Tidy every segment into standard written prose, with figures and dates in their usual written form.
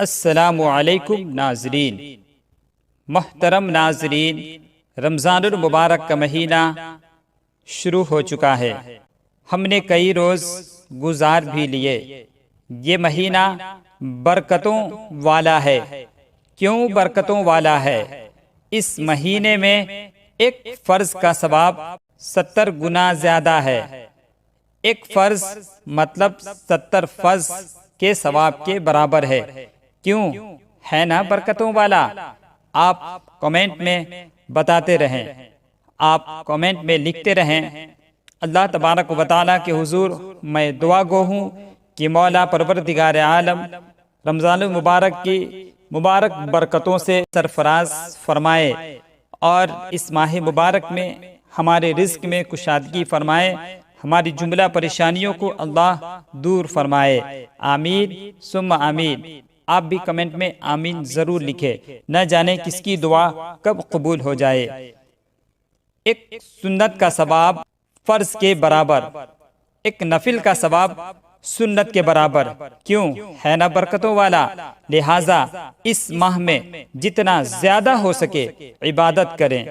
السلام علیکم ناظرین، محترم ناظرین، رمضان المبارک کا مہینہ شروع ہو چکا ہے۔ ہم نے کئی روز گزار بھی لیے۔ یہ مہینہ برکتوں والا ہے۔ کیوں برکتوں والا ہے؟ اس مہینے میں ایک فرض کا ثواب 70 گنا زیادہ ہے۔ ایک فرض مطلب 70 فرض کے ثواب کے برابر ہے۔ کیوں ہے نا برکتوں والا؟ آپ کمنٹ میں بتاتے رہیں، آپ کمنٹ میں لکھتے رہیں۔ اللہ تبارک و تعالیٰ کے حضور میں دعا گو ہوں کہ مولا پروردگار عالم رمضان المبارک کی مبارک برکتوں سے سرفراز فرمائے اور اس ماہ مبارک میں ہمارے رزق میں کشادگی فرمائے، ہماری جملہ پریشانیوں کو اللہ دور فرمائے۔ آمین ثم آمین۔ آپ بھی کمنٹ میں آمین ضرور لکھیں، نہ جانے کس کی دعا کب قبول ہو جائے۔ ایک سنت کا ثواب فرض کے برابر، ایک نفل کا ثواب سنت کے برابر۔ کیوں ہے نا برکتوں والا؟ لہٰذا اس ماہ میں جتنا زیادہ ہو سکے عبادت کریں،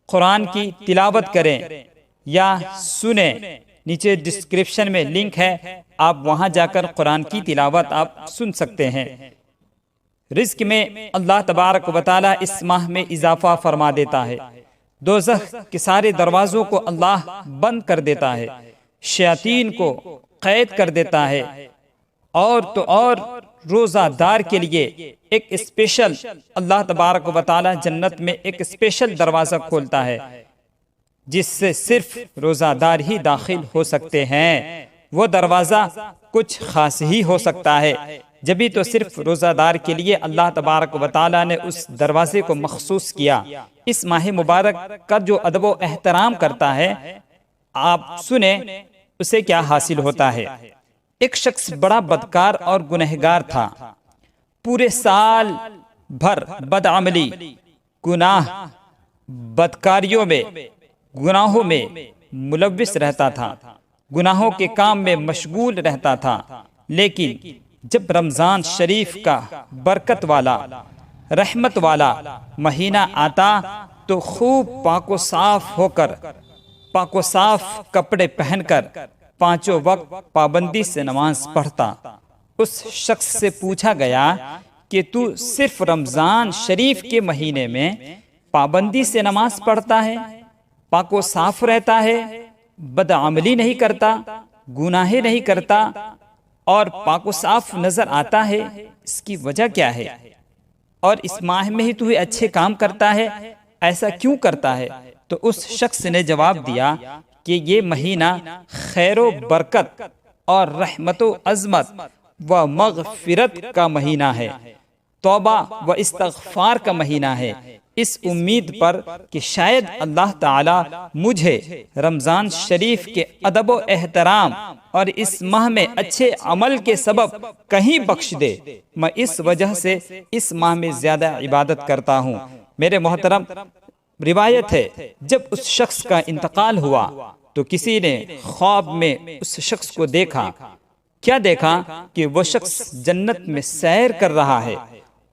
قرآن کی تلاوت کریں یا سنیں۔ نیچے ڈسکرپشن میں لنک ہے، آپ وہاں جا کر قرآن کی تلاوت آپ سن سکتے ہیں۔ رزق میں اللہ تبارک و تعالیٰ اس ماہ میں اضافہ فرما دیتا ہے۔ دوزخ کے سارے دروازوں کو اللہ بند کر دیتا ہے، شیاطین کو قید کر دیتا ہے، اور تو اور روزہ دار کے لیے ایک اسپیشل اللہ تبارک و تعالیٰ جنت میں ایک اسپیشل دروازہ کھولتا ہے جس سے صرف روزہ دار ہی داخل ہو سکتے ہیں۔ وہ دروازہ کچھ خاص ہی ہو سکتا ہے، جبھی تو صرف روزہ دار کے لیے اللہ تبارک و تعالیٰ نے اس دروازے کو مخصوص کیا۔ اس ماہ مبارک کا جو ادب و احترام کرتا ہے، آپ سنیں اسے کیا حاصل ہوتا ہے۔ ایک شخص بڑا بدکار اور گنہگار تھا، پورے سال بھر بدعملی، گناہ، بدکاریوں میں، گناہوں میں ملوث رہتا تھا، گناہوں کے کام میں مشغول رہتا تھا۔ لیکن جب رمضان شریف کا برکت والا، رحمت والا مہینہ آتا تو خوب پاک و صاف ہو کر، پاک و صاف کپڑے پہن کر پانچوں وقت پابندی سے نماز پڑھتا۔ اس شخص سے پوچھا گیا کہ تو صرف رمضان شریف کے مہینے میں پابندی سے نماز پڑھتا ہے، پاک و صاف رہتا ہے، بدعملی نہیں کرتا، گناہ نہیں کرتا اور پاک و صاف نظر آتا ہے، اس کی وجہ کیا ہے؟ اور اس ماہ میں ہی تو اچھے کام کرتا ہے، ایسا کیوں کرتا ہے؟ تو اس شخص نے جواب دیا کہ یہ مہینہ خیر و برکت اور رحمت و عظمت و مغفرت کا مہینہ ہے، توبہ و استغفار کا مہینہ ہے۔ اس امید پر کہ شاید اللہ تعالی مجھے رمضان شریف کے ادب و احترام اور اس ماہ میں اچھے عمل کے سبب کہیں بخش دے، میں اس وجہ سے اس ماہ میں زیادہ عبادت کرتا ہوں۔ میرے محترم، روایت ہے جب اس شخص کا انتقال ہوا تو کسی نے خواب میں اس شخص کو دیکھا۔ کیا دیکھا؟ کہ وہ شخص جنت میں سیر کر رہا ہے،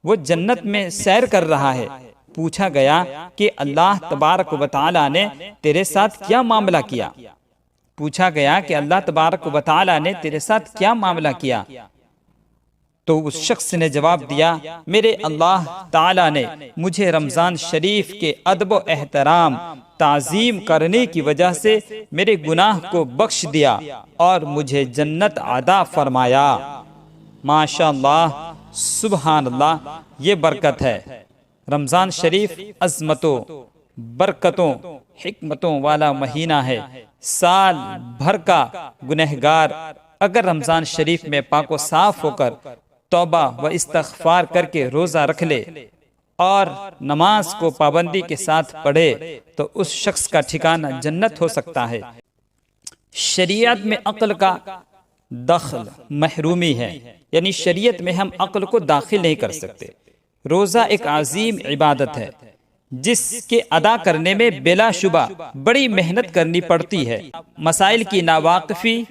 وہ جنت میں سیر کر رہا ہے۔ پوچھا گیا کہ اللہ تبارک و تعالیٰ نے تیرے ساتھ کیا معاملہ کیا؟ پوچھا گیا کہ اللہ تبارک و تعالیٰ نے تیرے ساتھ کیا معاملہ کیا؟ تو اس شخص نے جواب دیا، میرے اللہ تعالیٰ نے مجھے رمضان شریف کے ادب و احترام، تعظیم کرنے کی وجہ سے میرے گناہ کو بخش دیا اور مجھے جنت عطا فرمایا۔ ماشاءاللہ، سبحان اللہ، یہ برکت ہے۔ رمضان شریف عظمتوں، برکتوں، حکمتوں والا مہینہ ہے۔ سال بھر کا گنہگار اگر رمضان شریف میں پاک و صاف ہو کر توبہ و استغفار کر کے روزہ رکھ لے اور نماز کو پابندی کے ساتھ پڑھے تو اس شخص کا ٹھکانہ جنت ہو سکتا ہے۔ شریعت میں عقل کا دخل محرومی ہے، یعنی شریعت میں ہم عقل کو داخل نہیں کر سکتے۔ روزہ ایک عظیم عبادت ہے جس کے ادا کرنے میں بلا شبہ بڑی محنت کرنی پڑتی ہے۔ مسائل کی ناواقفی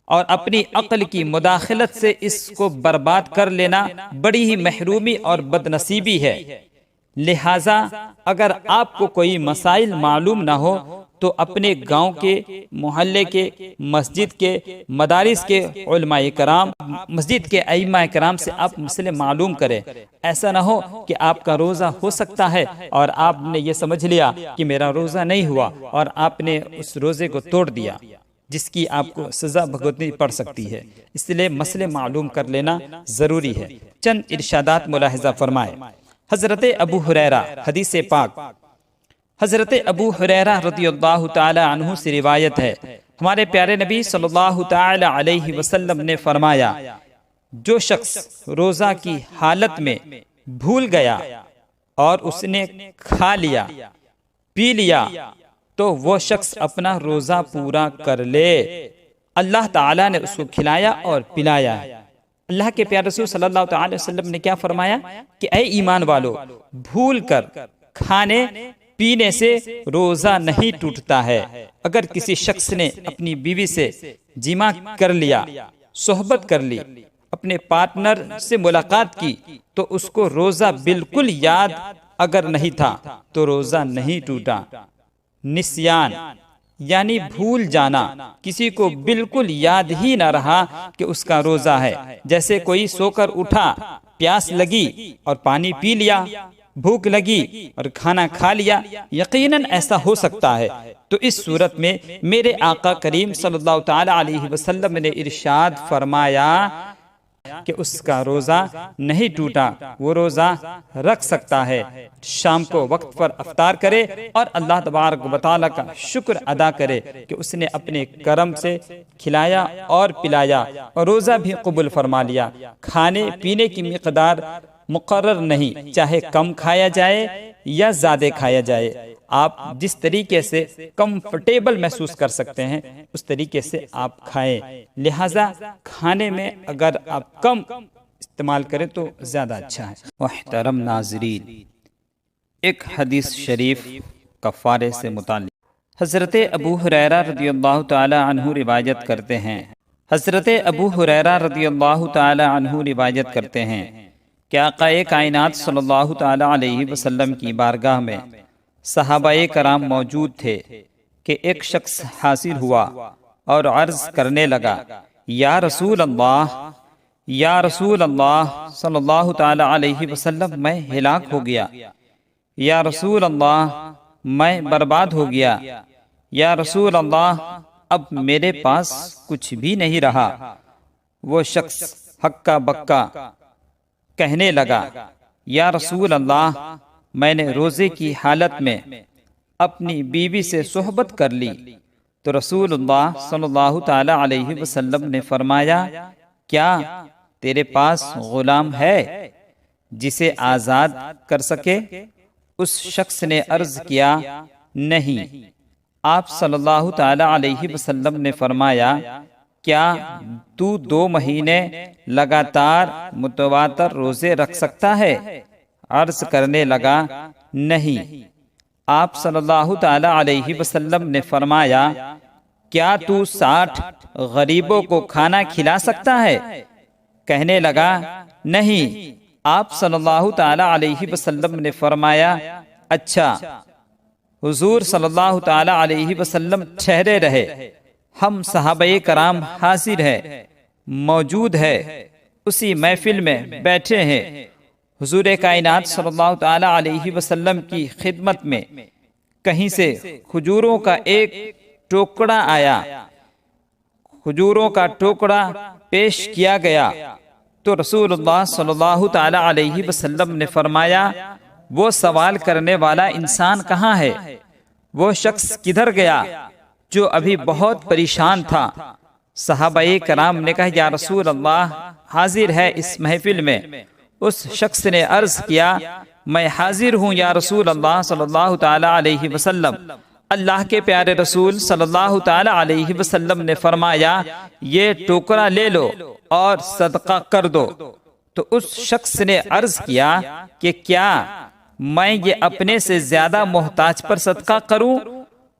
اور اپنی عقل کی مداخلت سے اس کو برباد کر لینا بڑی ہی محرومی اور بد نصیبی ہے۔ لہٰذا اگر آپ کو کوئی مسائل معلوم نہ ہو تو اپنے گاؤں کے، محلے کے، مسجد کے، مدارس کے علماء کرام، مسجد کے ائمہ کرام سے آپ مسئلے معلوم کریں۔ ایسا نہ ہو کہ آپ کا روزہ ہو سکتا ہے اور آپ نے یہ سمجھ لیا کہ میرا روزہ نہیں ہوا اور آپ نے اس روزے کو توڑ دیا، جس کی آپ کو سزا بھگتنی پڑ سکتی ہے۔ اس لیے مسئلے معلوم کر لینا ضروری ہے۔ چند ارشادات ملاحظہ فرمائے۔ حضرت ابو ہریرہ، حدیث پاک حضرت ابو ہریرہ رضی اللہ تعالی عنہ سے روایت ہے، ہمارے پیارے نبی صلی اللہ تعالی علیہ وسلم نے فرمایا، جو شخص روزہ کی حالت میں بھول گیا اور اس نے کھا لیا، پی لیا، تو وہ شخص اپنا روزہ پورا کر لے۔ اللہ تعالیٰ نے اس کو کھلایا اور پلایا ہے۔ اللہ کے پیارے رسول صلی اللہ تعالی وسلم نے کیا فرمایا کہ اے ایمان والو، بھول کر کھانے پینے سے روزہ نہیں ٹوٹتا ہے۔ اگر کسی شخص نے اپنی بیوی سے جماع کر لیا، صحبت کر لی، اپنے پارٹنر سے ملاقات کی، تو اس کو روزہ بالکل یاد اگر نہیں تھا تو روزہ نہیں ٹوٹا۔ نسیان یعنی بھول جانا، کسی کو بالکل یاد ہی نہ رہا کہ اس کا روزہ ہے، جیسے کوئی سو کر اٹھا، پیاس لگی اور پانی پی لیا، بھوک لگی اور کھانا کھا لیا، یقیناً ایسا ہو سکتا ہے۔ تو اس صورت میں میرے آقا کریم صلی اللہ تعالی علیہ وسلم نے ارشاد فرمایا کہ اس کا روزہ نہیں ٹوٹا، وہ روزہ رکھ سکتا ہے۔ شام کو وقت پر افطار کرے اور اللہ تبارک و تعالی کا شکر ادا کرے کہ اس نے اپنے کرم سے کھلایا اور پلایا اور روزہ بھی قبول فرما لیا۔ کھانے پینے کی مقدار مقرر نہیں، چاہے کم کھایا جائے یا زیادہ کھایا جائے، آپ جس طریقے سے کمفرٹیبل محسوس کر سکتے ہیں اس طریقے سے آپ کھائیں۔ لہٰذا کھانے میں اگر آپ کم استعمال کریں تو زیادہ اچھا ہے۔ محترم ناظرین، ایک حدیث شریف کفارے سے متعلق حضرت ابو ہریرہ رضی اللہ تعالی عنہ روایت کرتے ہیں، حضرت ابو ہریرہ رضی اللہ تعالی عنہ روایت کرتے ہیں کہ آقا کائنات صلی اللہ تعالی علیہ وسلم کی بارگاہ میں صحابہ کرام موجود تھے کہ ایک شخص حاضر ہوا اور عرض کرنے لگا، یا رسول اللہ، یا رسول اللہ صلی اللہ تعالی علیہ وسلم، میں ہلاک ہو گیا، یا رسول اللہ میں برباد ہو گیا، یا رسول اللہ اب میرے پاس کچھ بھی نہیں رہا۔ وہ شخص ہکا بکا کہنے لگا، یا رسول اللہ میں نے روزے کی حالت میں اپنی بیوی سے صحبت کر لی۔ تو رسول اللہ صلی اللہ تعالی علیہ وسلم نے فرمایا، کیا تیرے پاس غلام ہے جسے آزاد کر سکے؟ اس شخص نے عرض کیا، نہیں۔ آپ صلی اللہ تعالی علیہ وسلم نے فرمایا، کیا تو 2 مہینے لگاتار متواتر روزے رکھ سکتا ہے؟ عرض کرنے لگا، نہیں۔ آپ صلی اللہ تعالی علیہ وسلم نے فرمایا، کیا تو 60 غریبوں کو کھانا کھلا سکتا ہے؟ کہنے لگا، نہیں۔ آپ صلی اللہ تعالی علیہ وسلم نے فرمایا، اچھا۔ حضور صلی اللہ تعالی علیہ وسلم ٹھہرے رہے، ہم صحابہ کرام حاضر ہیں، موجود ہے، اسی محفل میں بیٹھے ہیں۔ حضور کائنات صلی اللہ تعالی علیہ وسلم کی خدمت میں کہیں سے کھجوروں کا ایک ٹوکڑا آیا، کھجوروں کا ٹوکڑا پیش کیا گیا تو رسول اللہ صلی اللہ تعالی علیہ وسلم نے فرمایا، وہ سوال کرنے والا انسان کہاں ہے؟ وہ شخص کدھر گیا جو ابھی بہت پریشان تھا؟ صحابہ کرام نے کہا، یا رسول اللہ حاضر ہے اس محفل میں۔ اس شخص نے عرض کیا، میں حاضر ہوں یا رسول اللہ صلی اللہ تعالی علیہ وسلم۔ اللہ کے پیارے رسول صلی اللہ تعالی علیہ وسلم نے فرمایا، یہ ٹوکرا لے لو اور صدقہ کر دو۔ تو اس شخص نے عرض کیا کہ کیا میں یہ اپنے سے زیادہ محتاج پر صدقہ کروں؟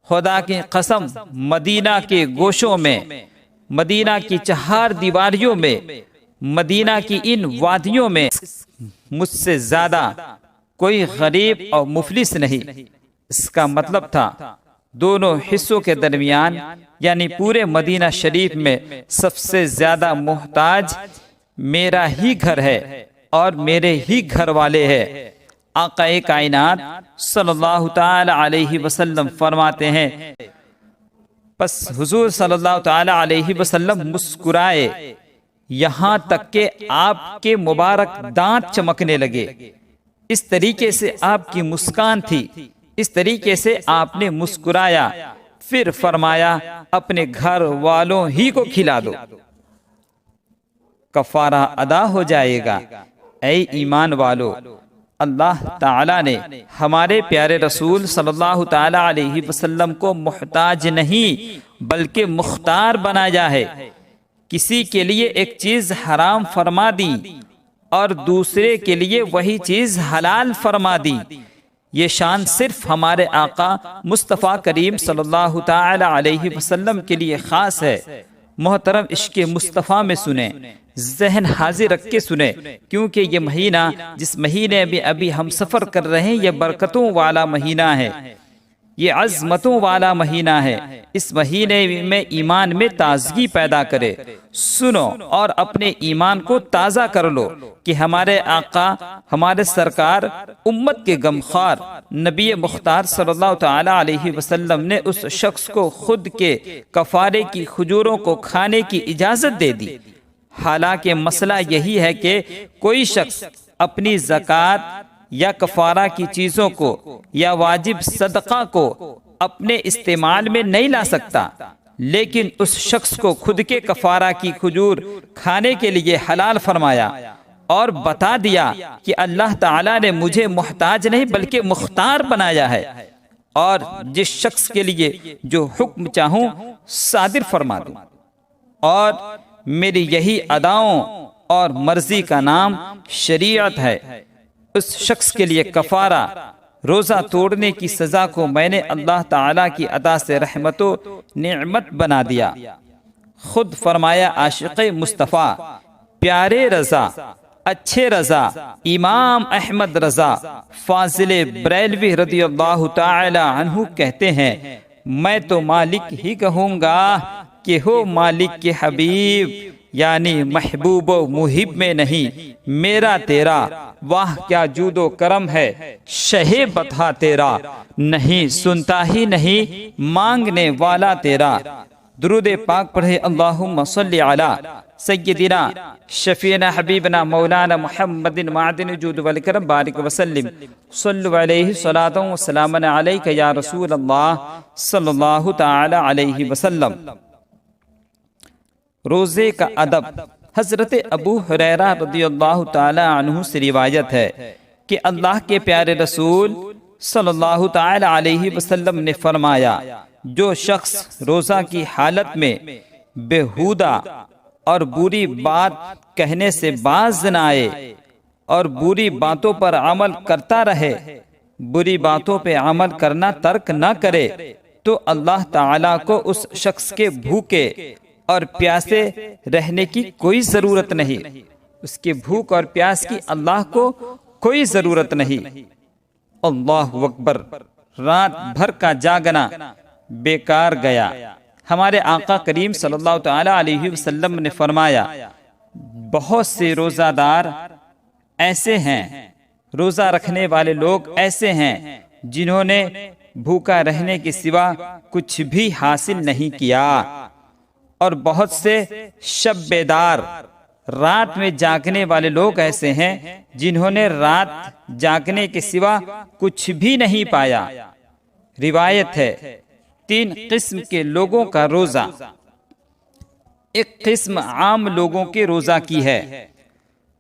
خدا کی قسم، مدینہ کے گوشوں میں مدینہ کی چہار دیواریوں میں، مدینہ کی ان وادیوں میں مجھ سے زیادہ کوئی غریب اور مفلس نہیں۔ اس کا مطلب تھا دونوں حصوں کے درمیان یعنی پورے مدینہ شریف میں سب سے زیادہ محتاج میرا ہی گھر ہے اور میرے ہی گھر والے ہیں۔ آقا کائنات صلی اللہ تعالی علیہ وسلم فرماتے ہیں، پس حضور صلی اللہ تعالی علیہ وسلم مسکرائے یہاں تک کہ آپ کے مبارک دانت چمکنے لگے۔ اس طریقے سے آپ کی مسکان تھی، اس طریقے سے آپ نے مسکرایا، پھر فرمایا اپنے گھر والوں ہی کو کھلا دو، کفارہ ادا ہو جائے گا۔ اے ایمان والو، اللہ تعالیٰ نے ہمارے پیارے رسول صلی اللہ تعالی علیہ وسلم کو محتاج نہیں بلکہ مختار بنایا ہے۔ کسی کے لیے ایک چیز حرام فرما دی اور دوسرے کے لیے وہی چیز حلال فرما دی۔ یہ شان صرف ہمارے آقا مصطفیٰ کریم صلی اللہ تعالی علیہ وسلم کے لیے خاص ہے۔ محترم، عشق مصطفیٰ میں سنیں، ذہن حاضر رکھ کے سنیں، کیونکہ یہ مہینہ جس مہینے میں ابھی ہم سفر کر رہے ہیں یہ برکتوں والا مہینہ ہے، یہ عظمتوں والا مہینہ ہے۔ اس مہینے میں ایمان میں تازگی پیدا کرے۔ سنو اور اپنے ایمان کو تازہ کر لو کہ ہمارے آقا، ہمارے سرکار، امت کے غمخوار نبی مختار صلی اللہ تعالی علیہ وسلم نے اس شخص کو خود کے کفارے کی کھجوروں کو کھانے کی اجازت دے دی۔ حالانکہ مسئلہ یہی ہے کہ کوئی شخص اپنی زکوٰۃ یا کفارہ کی چیزوں کو یا واجب صدقہ کو اپنے استعمال میں نہیں لا سکتا، لیکن اس شخص کو خود کے کفارہ کی کھجور کھانے کے لیے حلال فرمایا اور بتا دیا کہ اللہ تعالیٰ نے مجھے محتاج نہیں بلکہ مختار بنایا ہے، اور جس شخص کے لیے جو حکم چاہوں صادر فرما دوں، اور میری یہی اداؤں اور مرضی کا نام شریعت ہے، اس شخص کے لیے کفارہ روزہ توڑنے کی سزا کو میں نے اللہ تعالیٰ کی عطا سے رحمت و نعمت بنا دیا۔ خود فرمایا عاشق مصطفیٰ، پیارے رضا، اچھے رضا، امام احمد رضا فاضل بریلوی رضی اللہ تعالی عنہ کہتے ہیں، میں تو مالک ہی کہوں گا کہ ہو مالک کے حبیب، یعنی محبوب و محب میں نہیں، میرا تیرا واہ کیا جود و کرم ہے، شہ بطحہ تیرا نہیں سنتا ہی نہیں مانگنے والا تیرا۔ درود پاک پڑھے، اللہم صلی علی سیدنا شفیعنا حبیبنا مولانا محمد معدن جود والکرم بارک وسلم، صلو علیہ صلاۃ و سلام علیک یا رسول اللہ صلی اللہ تعالی علیہ وسلم۔ روزے کا ادب۔ حضرت ابو ہریرہ رضی اللہ تعالی عنہ سے روایت ہے کہ اللہ کے پیارے رسول صلی اللہ تعالی علیہ وسلم نے فرمایا، جو شخص روزہ کی حالت میں بیہودہ اور بری بات کہنے سے باز نہ آئے اور بری باتوں پر عمل کرتا رہے، بری باتوں پہ عمل کرنا ترک نہ کرے، تو اللہ تعالیٰ کو اس شخص کے بھوکے اور پیاسے رہنے کی کوئی ضرورت نہیں، اس کے بھوک اور پیاس کی اللہ کو کوئی ضرورت نہیں۔ اللہ اکبر، رات بھر کا جاگنا بیکار گیا۔ ہمارے آقا کریم صلی اللہ تعالی علیہ وسلم نے فرمایا، بہت سے روزہ دار ایسے ہیں، روزہ رکھنے والے لوگ ایسے ہیں جنہوں نے بھوکا رہنے کے سوا کچھ بھی حاصل نہیں کیا، اور بہت سے شب بیدار رات میں جاگنے والے لوگ ایسے ہیں جنہوں نے رات جاگنے کے سوا کچھ بھی نہیں پایا۔ روایت ہے، 3 قسم کے لوگوں کا روزہ۔ ایک قسم عام لوگوں کے روزہ کی ہے،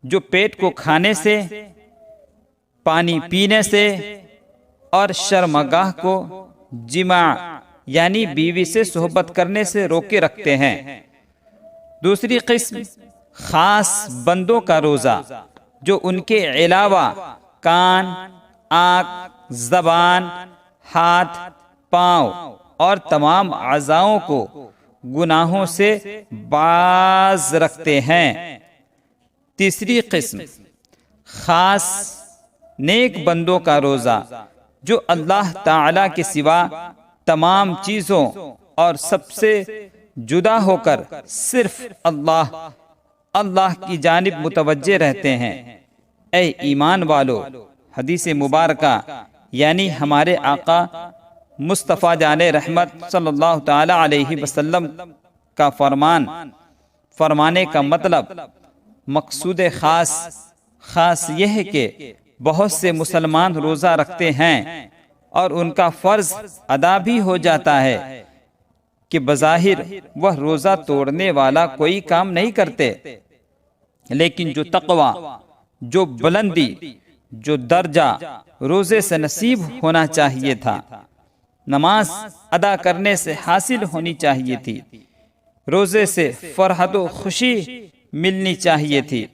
جو پیٹ کو کھانے سے، پانی پینے سے اور شرمگاہ کو جماع یعنی بیوی سے صحبت کرنے سے روکے رکھتے ہیں۔ دوسری قسم خاص بندوں کا روزہ، جو ان کے علاوہ کان، آنکھ، زبان، ہاتھ، پاؤں اور تمام اعضاؤں کو گناہوں سے باز رکھتے ہیں۔ تیسری قسم خاص نیک بندوں کا روزہ، جو اللہ تعالی کے سوا تمام چیزوں اور سب سے جدا ہو کر صرف اللہ کی جانب متوجہ رہتے ہیں۔ اے ایمان والو، حدیث مبارکہ یعنی ہمارے آقا مصطفیٰ جان رحمت صلی اللہ تعالی علیہ وسلم کا فرمانے کا مطلب، مقصود خاص یہ ہے کہ بہت سے مسلمان روزہ رکھتے ہیں اور ان کا فرض ادا بھی ہو جاتا ہے کہ بظاہر وہ روزہ توڑنے والا کوئی کام نہیں کرتے، لیکن جو تقوی، جو بلندی، جو درجہ روزے سے نصیب ہونا چاہیے تھا، نماز ادا کرنے سے حاصل ہونی چاہیے تھی، روزے سے فرحت و خوشی ملنی چاہیے تھی،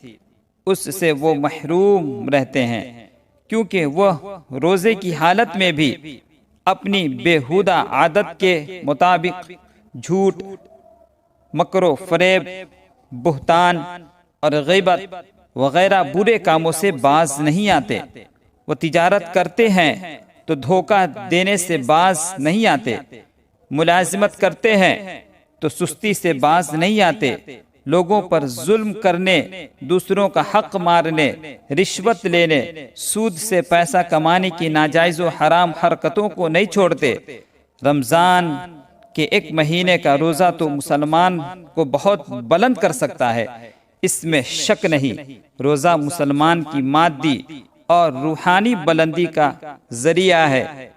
اس سے وہ محروم رہتے ہیں، کیونکہ وہ روزے کی حالت میں بھی اپنی بےہودہ عادت کے مطابق جھوٹ، مکر و فریب، بہتان اور غیبت وغیرہ برے کاموں سے باز نہیں آتے۔ وہ تجارت کرتے ہیں تو دھوکہ دینے سے باز نہیں آتے، ملازمت کرتے ہیں تو سستی سے باز نہیں آتے، لوگوں پر ظلم کرنے، دوسروں کا حق مارنے، رشوت لینے، سود سے پیسہ کمانے کی ناجائز و حرام حرکتوں کو نہیں چھوڑتے۔ رمضان کے ایک مہینے کا روزہ تو مسلمان کو بہت بلند کر سکتا ہے، اس میں شک نہیں۔ روزہ مسلمان کی مادی اور روحانی بلندی کا ذریعہ ہے،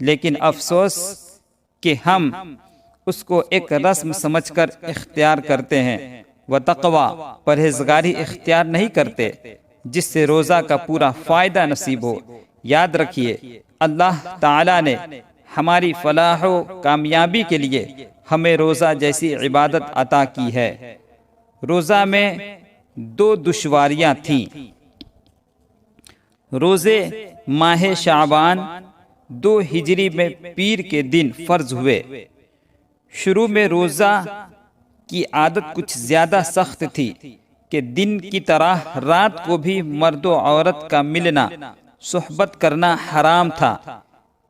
لیکن افسوس کہ ہم اس کو ایک رسم سمجھ کر اختیار کرتے ہیں، وہ تقوی، پرہیزگاری اختیار نہیں کرتے جس سے روزہ کا پورا فائدہ نصیب ہو۔ یاد رکھیے، اللہ تعالی نے ہماری فلاح و کامیابی کے لیے ہمیں روزہ جیسی عبادت عطا کی ہے۔ روزہ میں 2 دشواریاں تھیں۔ روزے ماہ شعبان 2 ہجری میں پیر کے دن فرض ہوئے۔ شروع میں روزہ کی عادت کچھ زیادہ سخت تھی کہ دن کی طرح رات کو بھی مرد و عورت کا ملنا، صحبت کرنا حرام تھا۔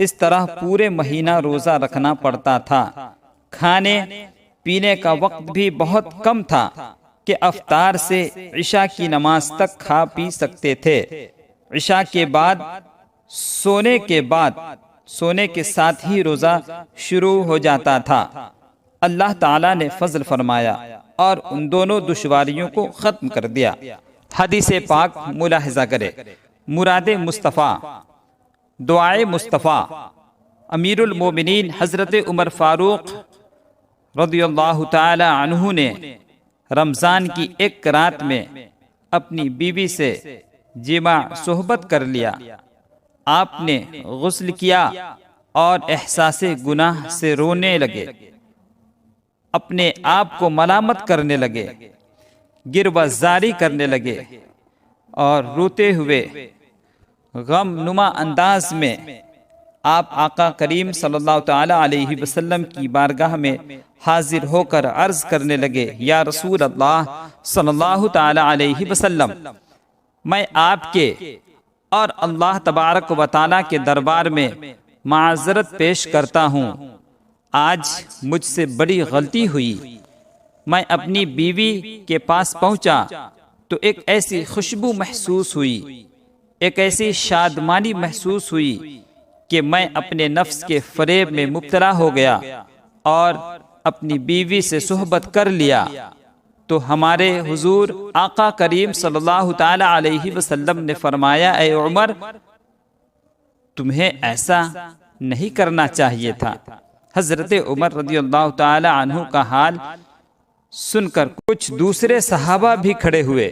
اس طرح پورے مہینہ روزہ رکھنا پڑتا تھا۔ کھانے پینے کا وقت بھی بہت کم تھا کہ افطار سے عشاء کی نماز تک کھا پی سکتے تھے۔ عشاء کے بعد سونے کے ساتھ ہی روزہ شروع ہو جاتا تھا۔ اللہ تعالیٰ نے فضل فرمایا اور ان دونوں دشواریوں کو ختم کر دیا۔ حدیث پاک ملاحظہ کرے۔ مراد مصطفیٰ، دعائے مصطفیٰ، امیر المومنین حضرت عمر فاروق رضی اللہ تعالی عنہ نے رمضان کی ایک رات میں اپنی بیوی سے جماع صحبت کر لیا۔ آپ نے غسل کیا اور احساس گناہ سے رونے لگے، اپنے آپ کو ملامت کرنے لگے، گربہ زاری کرنے لگے اور روتے ہوئے غم نما انداز میں آپ آقا کریم صلی اللہ تعالی علیہ وسلم کی بارگاہ میں حاضر ہو کر عرض کرنے لگے، یا رسول اللہ صلی اللہ تعالی علیہ وسلم، میں آپ کے اور اللہ تبارک و تعالی کے دربار میں معذرت پیش کرتا ہوں۔ آج مجھ سے بڑی غلطی ہوئی۔ میں اپنی بیوی کے پاس پہنچا تو ایک ایسی خوشبو محسوس ہوئی، ایک ایسی شادمانی محسوس ہوئی کہ میں اپنے نفس کے فریب میں مبتلا ہو گیا اور اپنی بیوی سے صحبت کر لیا۔ تو ہمارے حضور آقا کریم صلی اللہ تعالی علیہ وسلم نے فرمایا، اے عمر، تمہیں ایسا نہیں کرنا چاہیے تھا۔ حضرت عمر رضی اللہ تعالی عنہ کا حال سن کر کچھ دوسرے صحابہ بھی کھڑے ہوئے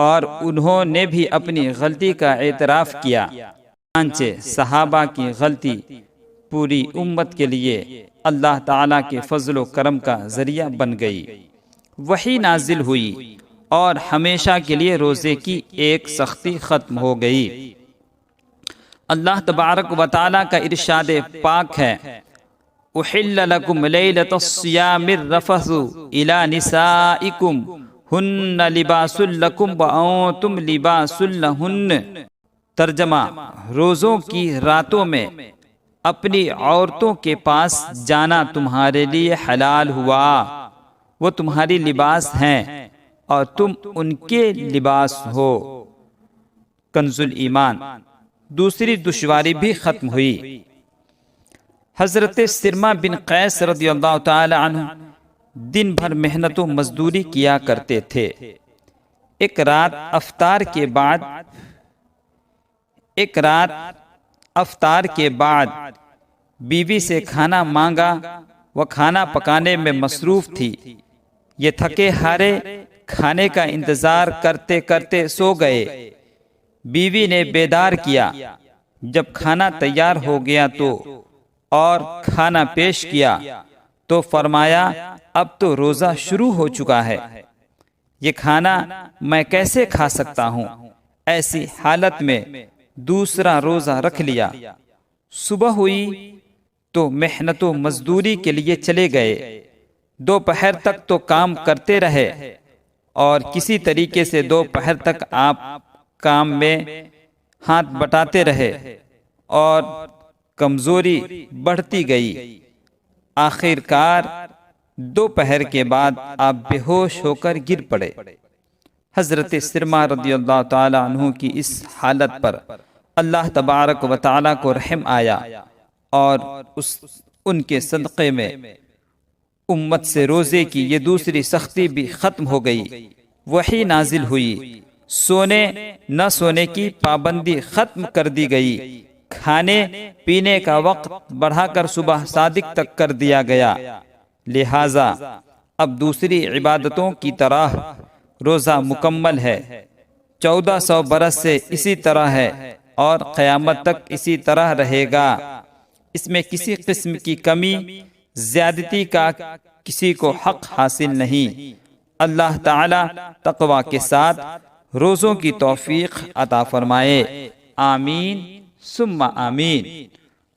اور انہوں نے بھی اپنی غلطی کا اعتراف کیا۔ چنانچہ صحابہ کی غلطی پوری امت کے لیے اللہ تعالیٰ کے فضل و کرم کا ذریعہ بن گئی۔ وحی نازل ہوئی اور ہمیشہ کے لیے روزے کی ایک سختی ختم ہو گئی۔ اللہ تبارک و تعالیٰ کا ارشاد پاک ہے، احل لکم لیلۃ الصیام الرفث الی نسائکم ہن لباس لکم وانتم لباس لہن۔ ترجمہ: روزوں کی راتوں میں اپنی عورتوں کے پاس جانا تمہارے لیے حلال ہوا، وہ تمہاری لباس ہیں اور تم ان کے لباس ہو۔ کنز الایمان۔ دوسری دشواری بھی ختم ہوئی۔ حضرت سرما بن قیس رضی اللہ تعالی عنہ دن بھر محنت و مزدوری کیا کرتے تھے۔ ایک رات افطار کے بعد بیوی سے کھانا مانگا، وہ کھانا پکانے میں مصروف تھی۔ یہ تھکے ہارے کھانے کا انتظار کرتے کرتے سو گئے۔ بیوی نے بیدار کیا۔ جب کھانا تیار ہو گیا اور کھانا پیش کیا تو فرمایا، اب تو روزہ شروع ہو چکا ہے، یہ کھانا میں کیسے کھا سکتا ہوں؟ ایسی حالت میں دوسرا روزہ رکھ لیا۔ صبح ہوئی تو محنت و مزدوری کے لیے چلے گئے۔ دوپہر تک تو کام کرتے رہے اور کسی طریقے سے دوپہر تک آپ کام میں ہاتھ بٹاتے رہے اور کمزوری بڑھتی گئی۔ آخر کار دوپہر کے بعد آپ بے ہوش ہو کر گر پڑے۔ حضرت سرما رضی اللہ تعالی عنہ کی اس حالت پر اللہ تبارک و تعالی کو رحم آیا اور ان کے صدقے میں امت سے روزے کی یہ دوسری سختی بھی ختم ہو گئی۔ وحی نازل ہوئی، سونے نہ سونے کی پابندی ختم کر دی گئی، کھانے پینے کا وقت بڑھا کر صبح صادق تک کر دیا گیا۔ لہٰذا اب دوسری عبادتوں کی طرح روزہ مکمل ہے۔ 1400 برس سے اسی طرح ہے اور قیامت تک اسی طرح رہے گا۔ اس میں کسی قسم کی کمی زیادتی کا کسی کو حق حاصل نہیں۔ اللہ تعالی تقوی کے ساتھ روزوں کی توفیق عطا فرمائے، آمین ثم آمین۔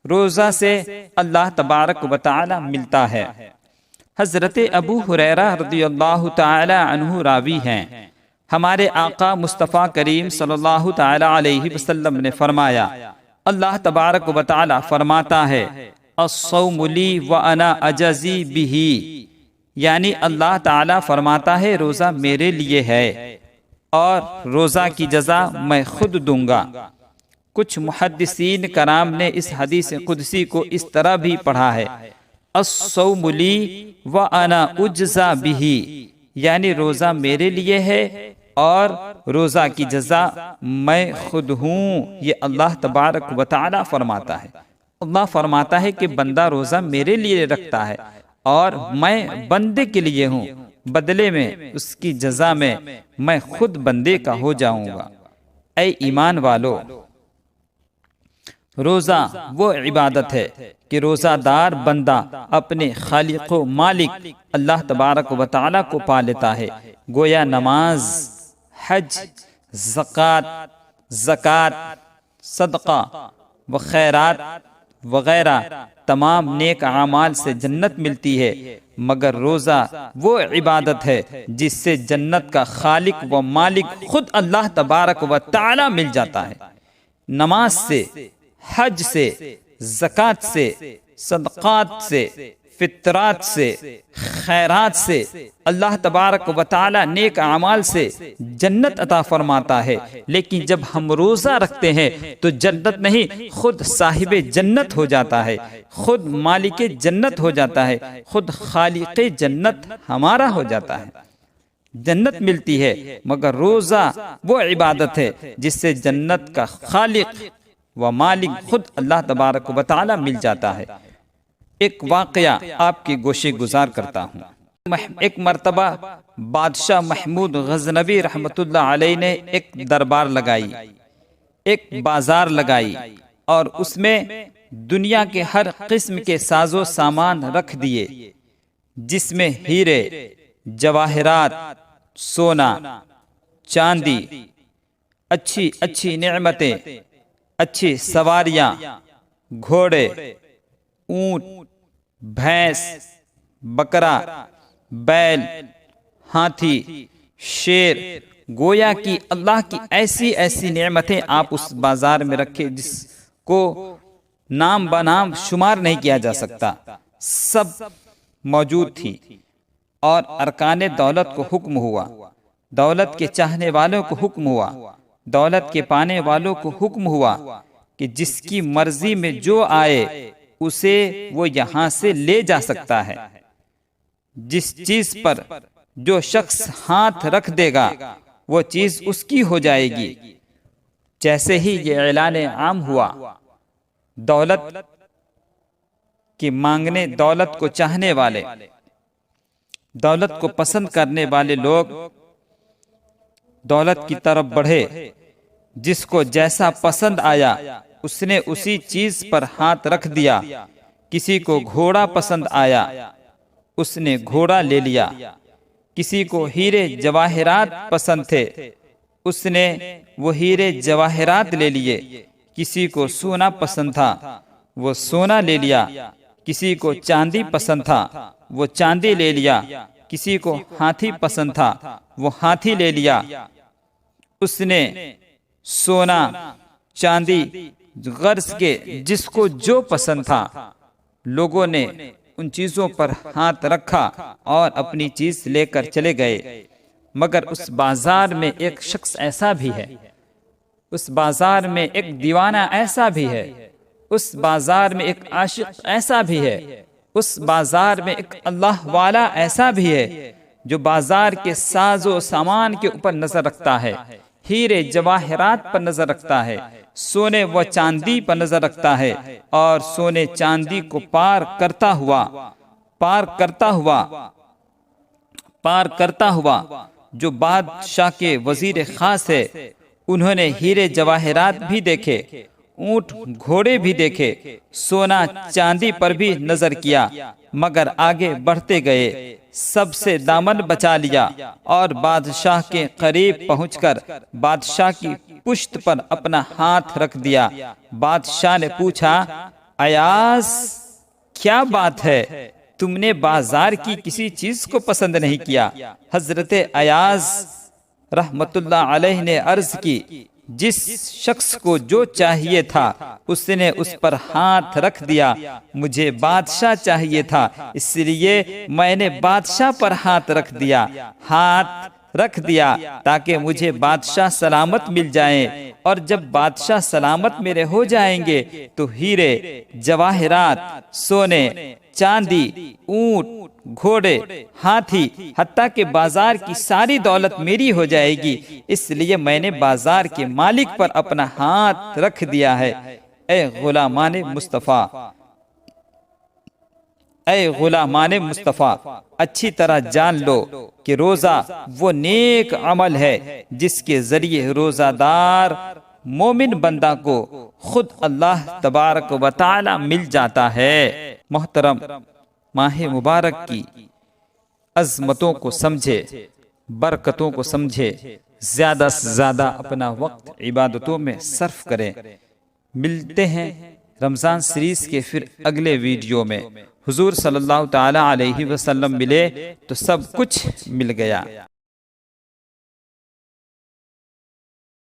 روزہ سے اللہ تبارک و تعالی ملتا ہے۔ حضرت ابو ہریرہ رضی اللہ تعالی عنہ راوی ہیں، ہمارے آقا مصطفیٰ کریم صلی اللہ تعالی علیہ وسلم نے فرمایا، اللہ تبارک و تعالی فرماتا ہے، الصوم لی وانا اجزی بہ، یعنی اللہ تعالی فرماتا ہے روزہ میرے لیے ہے اور روزہ کی جزا میں خود دوں گا۔ کچھ محدثین کرام نے اس حدیث قدسی کو اس طرح بھی پڑھا ہے، الصوم لی وانا اجزا بہ، یعنی روزہ میرے لیے ہے اور روزہ کی جزا میں خود ہوں۔ یہ اللہ تبارک و تعالی فرماتا ہے۔ اللہ فرماتا ہے کہ بندہ روزہ میرے لیے رکھتا ہے اور میں بندے کے لیے ہوں، بدلے میں اس کی جزا میں خود بندے کا ہو جاؤں گا۔ اے ایمان والو، روزہ وہ عبادت ہے کہ روزہ دار بندہ اپنے خالق و مالک اللہ تبارک و تعالی کو پا لیتا ہے۔ گویا نماز، حج، زکوٰۃ، صدقہ و خیرات وغیرہ تمام نیک اعمال سے جنت ملتی ہے، مگر روزہ وہ عبادت ہے جس سے جنت کا خالق و مالک خود اللہ تبارک و تعالی مل جاتا ہے۔ نماز سے، حج سے، زکوٰۃ سے، صدقات سے، فطرات سے، خیرات سے اللہ تبارک و تعالی نیک اعمال سے جنت عطا فرماتا ہے، لیکن جب ہم روزہ رکھتے ہیں تو جنت نہیں، خود صاحب جنت ہو جاتا ہے، خود مالک جنت ہو جاتا ہے، خود خالق جنت ہمارا ہو جاتا ہے۔ جنت ملتی ہے، مگر روزہ وہ عبادت ہے جس سے جنت کا خالق و مالک خود اللہ تبارک و تعالی مل جاتا ہے۔ ایک واقعہ آپ کی گوشے گزار کرتا ہوں۔ ایک مرتبہ بادشاہ محمود غزنوی رحمت اللہ علیہ نے ایک دربار لگائی، ایک بازار لگائی اور اس میں دنیا کے ہر قسم کے ساز و سامان رکھ دیے، جس میں ہیرے، جواہرات، سونا، چاندی، اچھی اچھی نعمتیں، اچھی سواریاں، گھوڑے، اونٹ، بھینس، بکرا، بیل، ہاتھی، شیر، گویا کہ اللہ کی ایسی ایسی نعمتیں آپ اس بازار میں رکھے جس کو نام بنام شمار نہیں کیا جا سکتا، سب موجود تھی۔ اور ارکان دولت کو حکم ہوا، دولت کے چاہنے والوں کو حکم ہوا، دولت کے پانے والوں کو حکم ہوا کہ جس کی مرضی میں جو آئے اسے وہ یہاں سے لے جا سکتا ہے۔ جس چیز پر جو شخص ہاتھ رکھ دے گا وہ چیز اس کی ہو جائے گی۔ جیسے ہی یہ اعلان عام ہوا، دولت کی مانگنے، دولت کو چاہنے والے، دولت کو پسند کرنے والے لوگ دولت کی طرف بڑھے۔ جس کو جیسا پسند آیا اس نے اسی چیز پر ہاتھ رکھ دیا۔ کسی کو گھوڑا پسند آیا اس نے گھوڑا لے لیا، کسی کو ہیرے جواہرات پسند تھے اس نے وہ ہیرے جواہرات لے لیے، کسی کو سونا پسند تھا وہ سونا لے لیا، کسی کو چاندی پسند تھا وہ چاندی لے لیا، کسی کو ہاتھی پسند تھا وہ ہاتھی لے لیا۔ اس نے سونا، چاندی، غرض کے جس کو جو پسند تھا، لوگوں نے ان چیزوں پر ہاتھ رکھا اور اپنی چیز لے کر چلے گئے۔ مگر اس بازار میں ایک شخص ایسا بھی ہے، اس بازار میں ایک دیوانہ ایسا بھی ہے، اس بازار میں ایک عاشق ایسا بھی ہے، اس بازار میں ایک اللہ والا ایسا بھی ہے جو بازار کے ساز و سامان کے اوپر نظر رکھتا ہے، ہیرے جواہرات پر نظر رکھتا ہے، سونے و چاندی پر نظر رکھتا ہے، اور سونے چاندی کو پار کرتا ہوا جو بادشاہ کے وزیر خاص ہے۔ انہوں نے ہیرے جواہرات بھی دیکھے، اونٹ گھوڑے بھی دیکھے، سونا چاندی پر بھی نظر کیا، مگر آگے بڑھتے گئے، سب سے دامن بچا لیا اور بادشاہ کے قریب پہنچ کر بادشاہ کی پشت پر اپنا ہاتھ رکھ دیا۔ بادشاہ نے پوچھا، ایاز کیا بات ہے، تم نے بازار کی کسی چیز کو پسند نہیں کیا؟ حضرت ایاز رحمت اللہ علیہ نے عرض کی، جس شخص کو جو چاہیے تھا اس نے اس پر ہاتھ رکھ دیا، مجھے بادشاہ چاہیے تھا اس لیے میں نے بادشاہ پر ہاتھ رکھ دیا تاکہ مجھے بادشاہ سلامت مل جائیں، اور جب بادشاہ سلامت میرے ہو جائیں گے تو ہیرے جواہرات، سونے چاندی، اونٹ گھوڑے، ہاتھی، حتیٰ کہ بازار کی ساری دولت میری ہو جائے گی، اس لیے میں نے بازار کے مالک پر اپنا ہاتھ رکھ دیا ہے۔ اے غلامان مصطفیٰ، اچھی طرح جان لو کہ روزہ وہ نیک عمل ہے جس کے ذریعے روزہ دار مومن بندہ کو خود اللہ تبارک و تعالی مل جاتا ہے۔ محترم، ماہ مبارک کی عظمتوں کو سمجھے، برکتوں کو سمجھے، زیادہ سے زیادہ اپنا وقت عبادتوں میں صرف کریں۔ ملتے ہیں رمضان سیریز کے پھر اگلے ویڈیو میں۔ حضور صلی اللہ تعالی علیہ وسلم ملے تو سب کچھ مل گیا۔